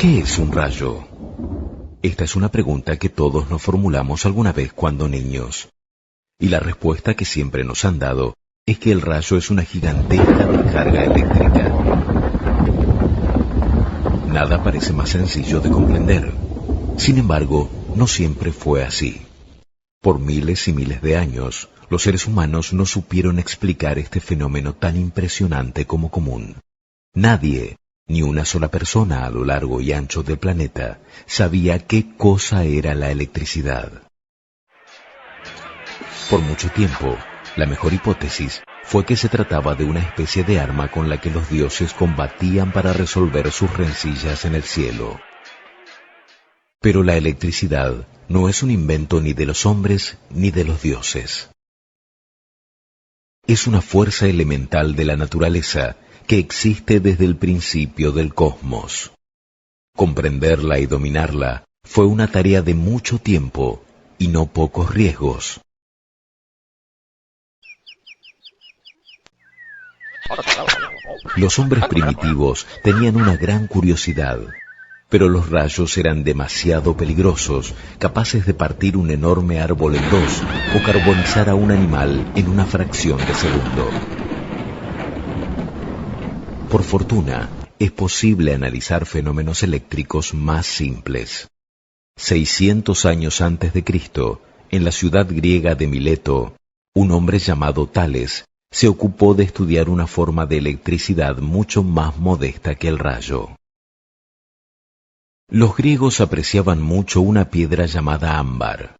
¿Qué es un rayo? Esta es una pregunta que todos nos formulamos alguna vez cuando niños. Y la respuesta que siempre nos han dado es que el rayo es una gigantesca descarga eléctrica. Nada parece más sencillo de comprender. Sin embargo, no siempre fue así. Por miles y miles de años, los seres humanos no supieron explicar este fenómeno tan impresionante como común. Nadie, ni una sola persona a lo largo y ancho del planeta, sabía qué cosa era la electricidad. Por mucho tiempo, la mejor hipótesis fue que se trataba de una especie de arma con la que los dioses combatían para resolver sus rencillas en el cielo. Pero la electricidad no es un invento ni de los hombres ni de los dioses. Es una fuerza elemental de la naturaleza que existe desde el principio del cosmos. Comprenderla y dominarla fue una tarea de mucho tiempo y no pocos riesgos. Los hombres primitivos tenían una gran curiosidad, pero los rayos eran demasiado peligrosos, capaces de partir un enorme árbol en dos o carbonizar a un animal en una fracción de segundo. Por fortuna, es posible analizar fenómenos eléctricos más simples. 600 años antes de Cristo, en la ciudad griega de Mileto, un hombre llamado Tales se ocupó de estudiar una forma de electricidad mucho más modesta que el rayo. Los griegos apreciaban mucho una piedra llamada ámbar,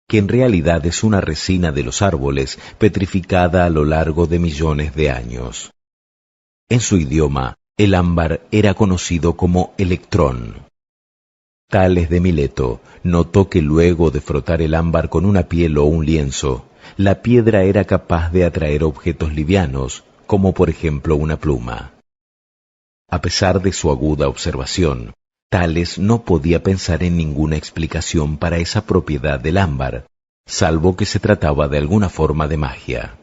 que en realidad es una resina de los árboles petrificada a lo largo de millones de años. En su idioma, el ámbar era conocido como electrón. Tales de Mileto notó que luego de frotar el ámbar con una piel o un lienzo, la piedra era capaz de atraer objetos livianos, como por ejemplo una pluma. A pesar de su aguda observación, Tales no podía pensar en ninguna explicación para esa propiedad del ámbar, salvo que se trataba de alguna forma de magia.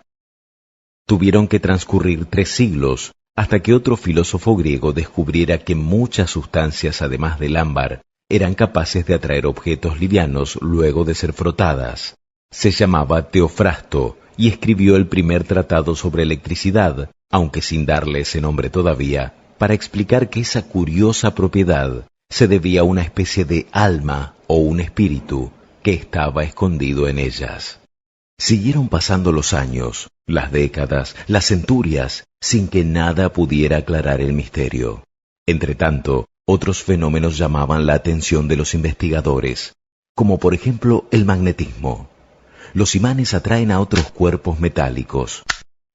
Tuvieron que transcurrir 3 siglos hasta que otro filósofo griego descubriera que muchas sustancias además del ámbar eran capaces de atraer objetos livianos luego de ser frotadas. Se llamaba Teofrasto y escribió el primer tratado sobre electricidad, aunque sin darle ese nombre todavía, para explicar que esa curiosa propiedad se debía a una especie de alma o un espíritu que estaba escondido en ellas. Siguieron pasando los años, las décadas, las centurias, sin que nada pudiera aclarar el misterio. Entretanto, otros fenómenos llamaban la atención de los investigadores, como por ejemplo el magnetismo. Los imanes atraen a otros cuerpos metálicos.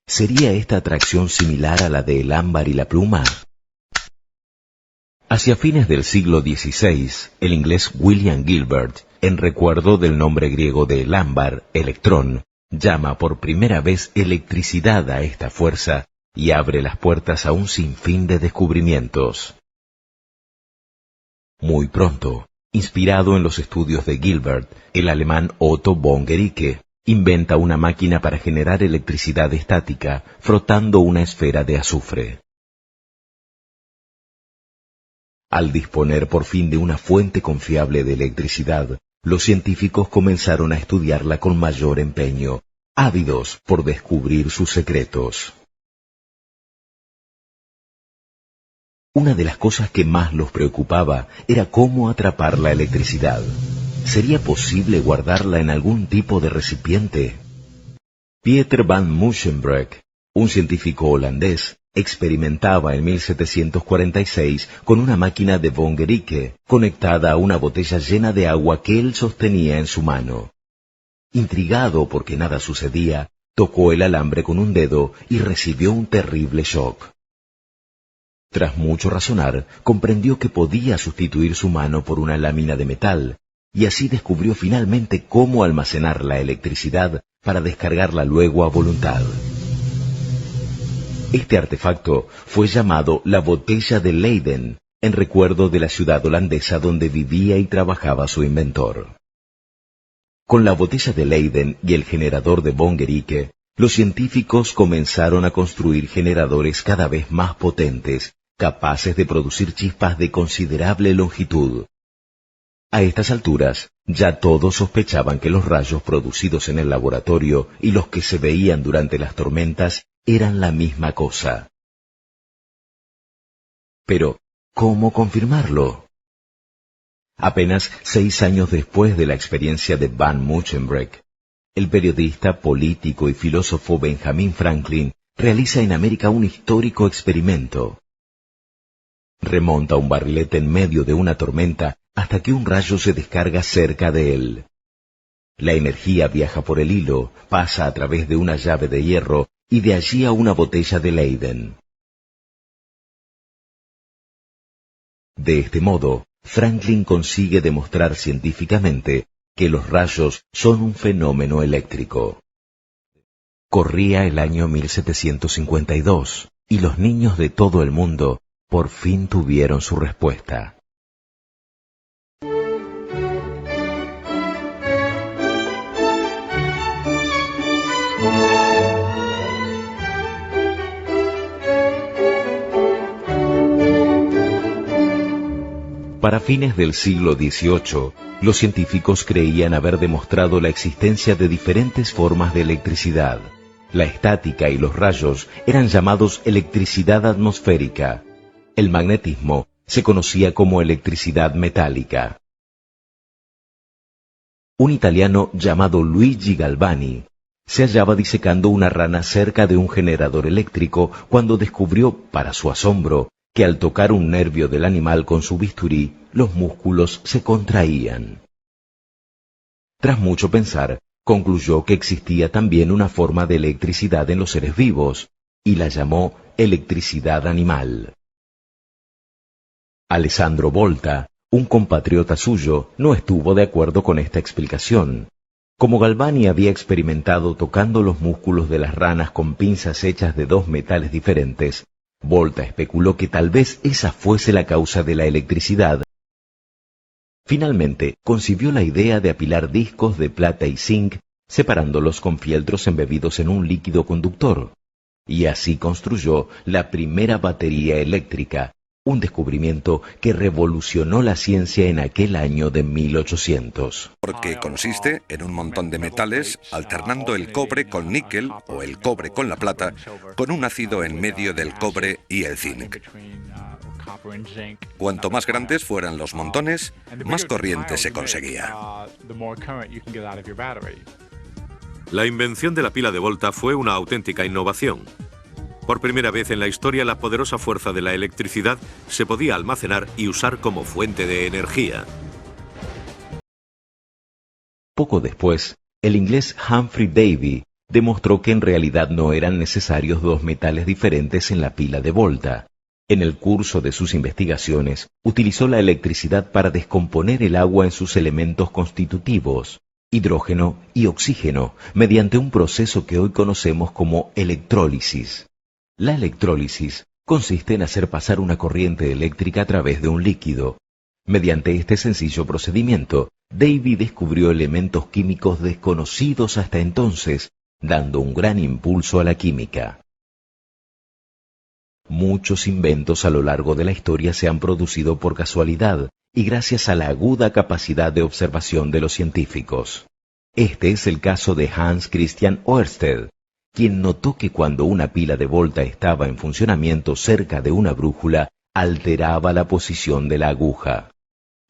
¿Sería esta atracción similar a la del ámbar y la pluma? Hacia fines del siglo XVI, el inglés William Gilbert, en recuerdo del nombre griego del ámbar, electrón, llama por primera vez electricidad a esta fuerza y abre las puertas a un sinfín de descubrimientos. Muy pronto, inspirado en los estudios de Gilbert, el alemán Otto von Guericke inventa una máquina para generar electricidad estática frotando una esfera de azufre. Al disponer por fin de una fuente confiable de electricidad, los científicos comenzaron a estudiarla con mayor empeño, ávidos por descubrir sus secretos. Una de las cosas que más los preocupaba era cómo atrapar la electricidad. ¿Sería posible guardarla en algún tipo de recipiente? Pieter van Musschenbroek, un científico holandés, experimentaba en 1746 con una máquina de von Guericke conectada a una botella llena de agua que él sostenía en su mano. Intrigado porque nada sucedía, tocó el alambre con un dedo y recibió un terrible shock. Tras mucho razonar, comprendió que podía sustituir su mano por una lámina de metal, y así descubrió finalmente cómo almacenar la electricidad para descargarla luego a voluntad. Este artefacto fue llamado la botella de Leyden, en recuerdo de la ciudad holandesa donde vivía y trabajaba su inventor. Con la botella de Leyden y el generador de von Guericke, los científicos comenzaron a construir generadores cada vez más potentes, capaces de producir chispas de considerable longitud. A estas alturas, ya todos sospechaban que los rayos producidos en el laboratorio y los que se veían durante las tormentas eran la misma cosa. Pero, ¿cómo confirmarlo? Apenas 6 años después de la experiencia de Van Muchenbreck, el periodista, político y filósofo Benjamin Franklin realiza en América un histórico experimento. Remonta un barrilete en medio de una tormenta hasta que un rayo se descarga cerca de él. La energía viaja por el hilo, pasa a través de una llave de hierro y de allí a una botella de Leyden. De este modo, Franklin consigue demostrar científicamente que los rayos son un fenómeno eléctrico. Corría el año 1752 y los niños de todo el mundo por fin tuvieron su respuesta. Para fines del siglo XVIII, los científicos creían haber demostrado la existencia de diferentes formas de electricidad. La estática y los rayos eran llamados electricidad atmosférica. El magnetismo se conocía como electricidad metálica. Un italiano llamado Luigi Galvani se hallaba disecando una rana cerca de un generador eléctrico cuando descubrió, para su asombro, que al tocar un nervio del animal con su bisturí, los músculos se contraían. Tras mucho pensar, concluyó que existía también una forma de electricidad en los seres vivos, y la llamó electricidad animal. Alessandro Volta, un compatriota suyo, no estuvo de acuerdo con esta explicación. Como Galvani había experimentado tocando los músculos de las ranas con pinzas hechas de 2 metales diferentes, Volta especuló que tal vez esa fuese la causa de la electricidad. Finalmente, concibió la idea de apilar discos de plata y zinc, separándolos con fieltros embebidos en un líquido conductor. Y así construyó la primera batería eléctrica, un descubrimiento que revolucionó la ciencia en aquel año de 1800. Porque consiste en un montón de metales alternando el cobre con níquel o el cobre con la plata, con un ácido en medio del cobre y el zinc. Cuanto más grandes fueran los montones, más corriente se conseguía. La invención de la pila de Volta fue una auténtica innovación. Por primera vez en la historia, la poderosa fuerza de la electricidad se podía almacenar y usar como fuente de energía. Poco después, el inglés Humphrey Davy demostró que en realidad no eran necesarios 2 metales diferentes en la pila de Volta. En el curso de sus investigaciones, utilizó la electricidad para descomponer el agua en sus elementos constitutivos, hidrógeno y oxígeno, mediante un proceso que hoy conocemos como electrólisis. La electrólisis consiste en hacer pasar una corriente eléctrica a través de un líquido. Mediante este sencillo procedimiento, Davy descubrió elementos químicos desconocidos hasta entonces, dando un gran impulso a la química. Muchos inventos a lo largo de la historia se han producido por casualidad y gracias a la aguda capacidad de observación de los científicos. Este es el caso de Hans Christian Ørsted, quien notó que cuando una pila de Volta estaba en funcionamiento cerca de una brújula, alteraba la posición de la aguja.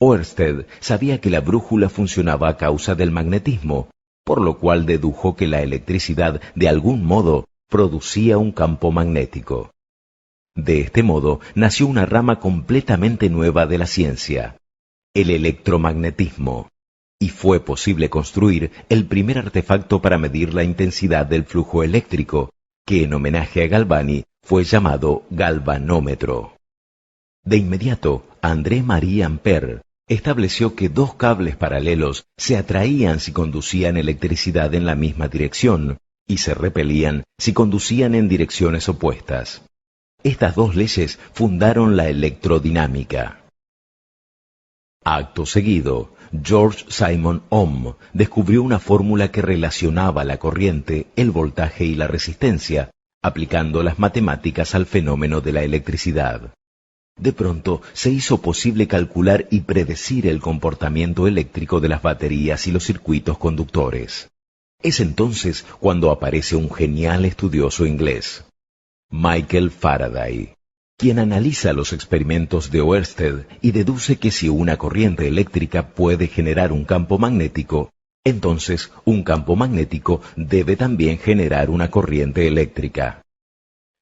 Ørsted sabía que la brújula funcionaba a causa del magnetismo, por lo cual dedujo que la electricidad, de algún modo, producía un campo magnético. De este modo, nació una rama completamente nueva de la ciencia, el electromagnetismo, y fue posible construir el primer artefacto para medir la intensidad del flujo eléctrico, que en homenaje a Galvani fue llamado galvanómetro. De inmediato, André-Marie Ampère estableció que 2 cables paralelos se atraían si conducían electricidad en la misma dirección y se repelían si conducían en direcciones opuestas. Estas 2 leyes fundaron la electrodinámica. Acto seguido, George Simon Ohm descubrió una fórmula que relacionaba la corriente, el voltaje y la resistencia, aplicando las matemáticas al fenómeno de la electricidad. de pronto se hizo posible calcular y predecir el comportamiento eléctrico de las baterías y los circuitos conductores. Es entonces cuando aparece un genial estudioso inglés, Michael Faraday, quien analiza los experimentos de Ørsted y deduce que si una corriente eléctrica puede generar un campo magnético, entonces un campo magnético debe también generar una corriente eléctrica.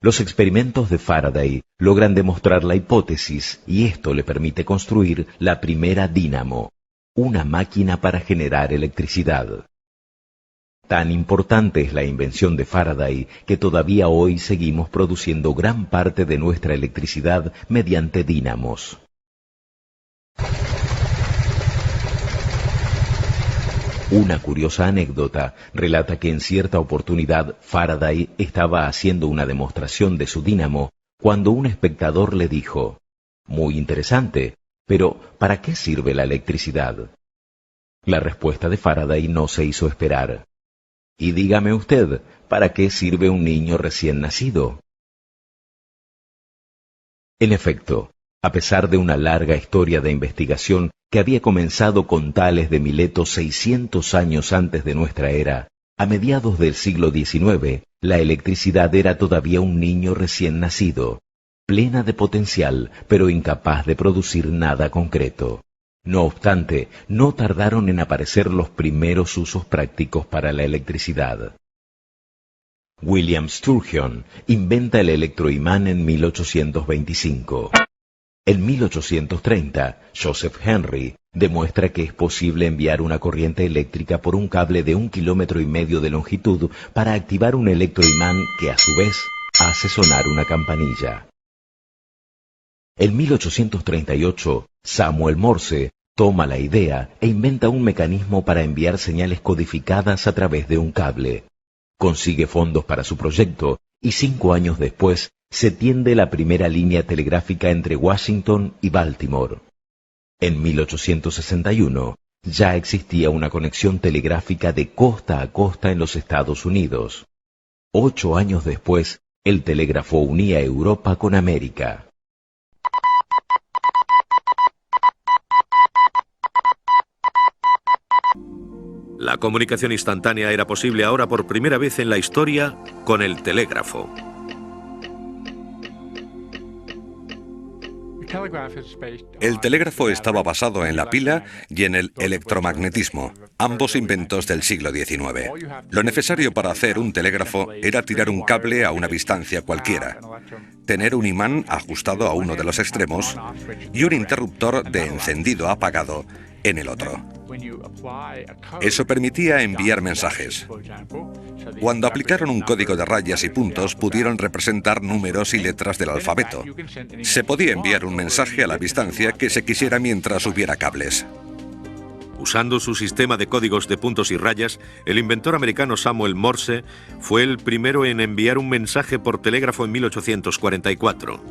Los experimentos de Faraday logran demostrar la hipótesis y esto le permite construir la primera dínamo, una máquina para generar electricidad. Tan importante es la invención de Faraday que todavía hoy seguimos produciendo gran parte de nuestra electricidad mediante dínamos. Una curiosa anécdota relata que en cierta oportunidad Faraday estaba haciendo una demostración de su dínamo cuando un espectador le dijo: «Muy interesante, pero ¿para qué sirve la electricidad?». La respuesta de Faraday no se hizo esperar. «Y dígame usted, ¿para qué sirve un niño recién nacido?». En efecto, a pesar de una larga historia de investigación que había comenzado con Tales de Mileto 600 años antes de nuestra era, a mediados del siglo XIX, la electricidad era todavía un niño recién nacido, plena de potencial, pero incapaz de producir nada concreto. No obstante, no tardaron en aparecer los primeros usos prácticos para la electricidad. William Sturgeon inventa el electroimán en 1825. En 1830, Joseph Henry demuestra que es posible enviar una corriente eléctrica por un cable de 1,5 kilómetros de longitud para activar un electroimán que a su vez hace sonar una campanilla. En 1838, Samuel Morse toma la idea e inventa un mecanismo para enviar señales codificadas a través de un cable. Consigue fondos para su proyecto y 5 años después se tiende la primera línea telegráfica entre Washington y Baltimore. En 1861 ya existía una conexión telegráfica de costa a costa en los Estados Unidos. 8 años después, el telégrafo unía Europa con América. La comunicación instantánea era posible ahora por primera vez en la historia con el telégrafo. El telégrafo estaba basado en la pila y en el electromagnetismo, ambos inventos del siglo XIX. Lo necesario para hacer un telégrafo era tirar un cable a una distancia cualquiera, tener un imán ajustado a uno de los extremos y un interruptor de encendido-apagado en el otro. Eso permitía enviar mensajes. Cuando aplicaron un código de rayas y puntos, pudieron representar números y letras del alfabeto. Se podía enviar un mensaje a la distancia que se quisiera mientras hubiera cables. Usando su sistema de códigos de puntos y rayas, el inventor americano Samuel Morse fue el primero en enviar un mensaje por telégrafo en 1844.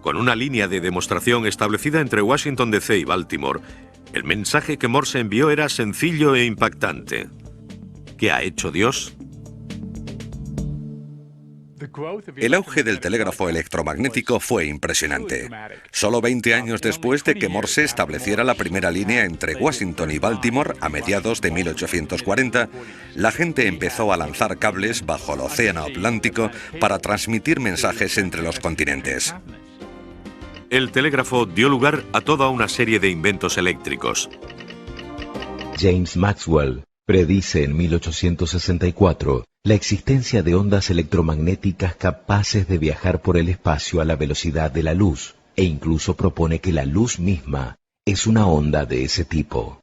Con una línea de demostración establecida entre Washington D.C. y Baltimore, el mensaje que Morse envió era sencillo e impactante. ¿Qué ha hecho Dios? El auge del telégrafo electromagnético fue impresionante. Solo 20 años después de que Morse estableciera la primera línea entre Washington y Baltimore a mediados de 1840, la gente empezó a lanzar cables bajo el océano Atlántico para transmitir mensajes entre los continentes. El telégrafo dio lugar a toda una serie de inventos eléctricos. James Maxwell predice en 1864 la existencia de ondas electromagnéticas capaces de viajar por el espacio a la velocidad de la luz, e incluso propone que la luz misma es una onda de ese tipo.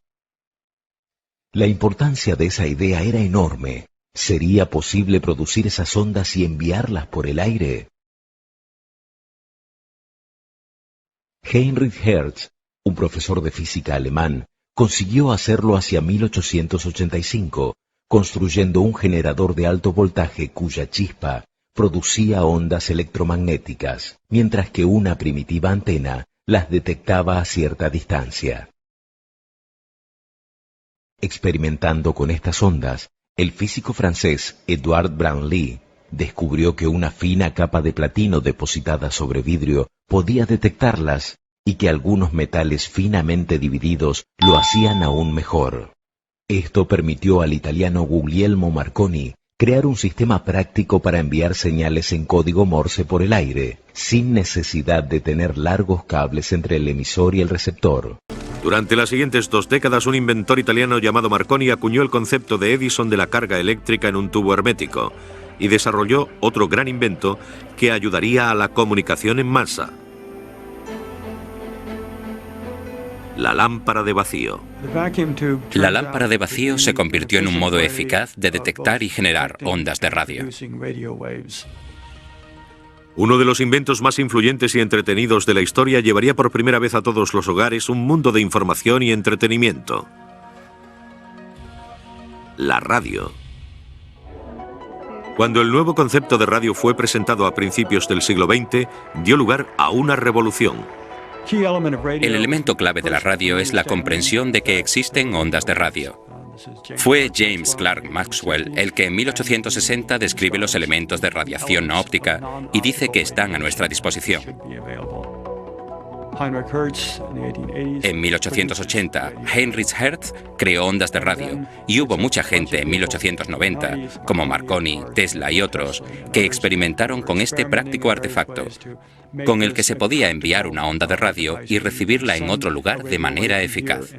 La importancia de esa idea era enorme. ¿Sería posible producir esas ondas y enviarlas por el aire? Heinrich Hertz, un profesor de física alemán, consiguió hacerlo hacia 1885, construyendo un generador de alto voltaje cuya chispa producía ondas electromagnéticas, mientras que una primitiva antena las detectaba a cierta distancia. Experimentando con estas ondas, el físico francés Edouard Branly descubrió que una fina capa de platino depositada sobre vidrio podía detectarlas y que algunos metales finamente divididos lo hacían aún mejor. Esto permitió al italiano Guglielmo Marconi crear un sistema práctico para enviar señales en código Morse por el aire, sin necesidad de tener largos cables entre el emisor y el receptor. Durante las siguientes 2 décadas, un inventor italiano llamado Marconi acuñó el concepto de Edison de la carga eléctrica en un tubo hermético y desarrolló otro gran invento que ayudaría a la comunicación en masa: la lámpara de vacío. La lámpara de vacío se convirtió en un modo eficaz de detectar y generar ondas de radio. Uno de los inventos más influyentes y entretenidos de la historia llevaría por primera vez a todos los hogares un mundo de información y entretenimiento: la radio. Cuando el nuevo concepto de radio fue presentado a principios del siglo XX, dio lugar a una revolución. El elemento clave de la radio es la comprensión de que existen ondas de radio. Fue James Clerk Maxwell el que en 1860 describe los elementos de radiación no óptica y dice que están a nuestra disposición. En 1880, Heinrich Hertz creó ondas de radio y hubo mucha gente en 1890, como Marconi, Tesla y otros, que experimentaron con este práctico artefacto, con el que se podía enviar una onda de radio y recibirla en otro lugar de manera eficaz.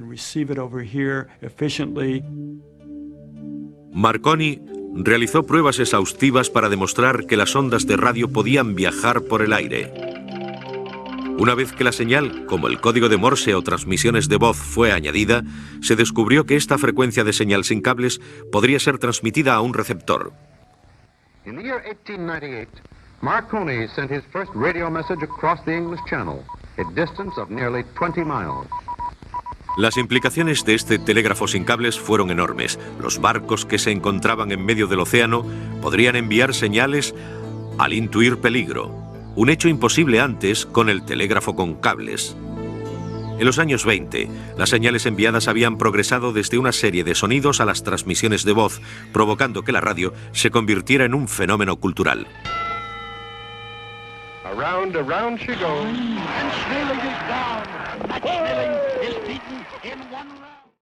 Marconi realizó pruebas exhaustivas para demostrar que las ondas de radio podían viajar por el aire. Una vez que la señal, como el código de Morse o transmisiones de voz, fue añadida, se descubrió que esta frecuencia de señal sin cables podría ser transmitida a un receptor. In the year 1898, Marconi sent his first radio message across the English Channel, a distance of nearly 20 miles. Las implicaciones de este telégrafo sin cables fueron enormes. Los barcos que se encontraban en medio del océano podrían enviar señales al intuir peligro, un hecho imposible antes con el telégrafo con cables. En los años 20, las señales enviadas habían progresado desde una serie de sonidos a las transmisiones de voz, provocando que la radio se convirtiera en un fenómeno cultural. Around, around she goes. And Schmeling is down. Max Schmeling is beaten in one round.